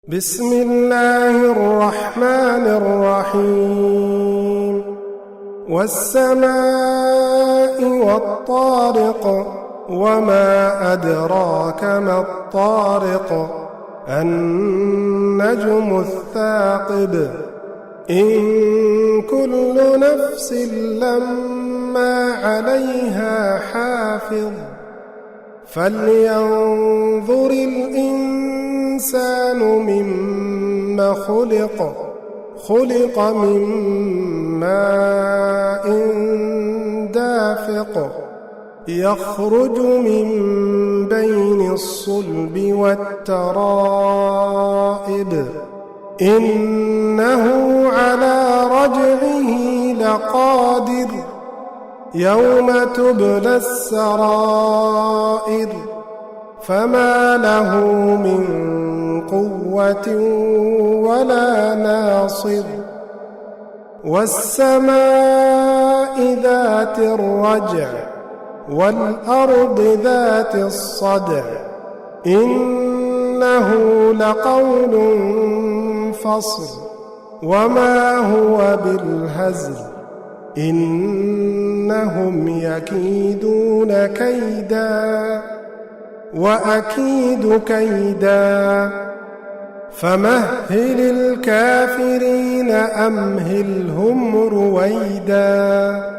بسم الله الرحمن الرحيم والسماء والطارق وما أدراك ما الطارق النجم الثاقب إن كل نفس لما عليها حافظ فلينظر الإنسان مما خلق من ماء دافق يخرج من بين الصلب والترائب إنه على رجعه لقادر يوم تبلى السرائر فما له من قوة ولا ناصر والسماء ذات الرجع والأرض ذات الصدع إنه لقول فصل وما هو بالهزل إنهم يكيدون كيدا وأكيد كيدا فمهل الكافرين أمهلهم رويدا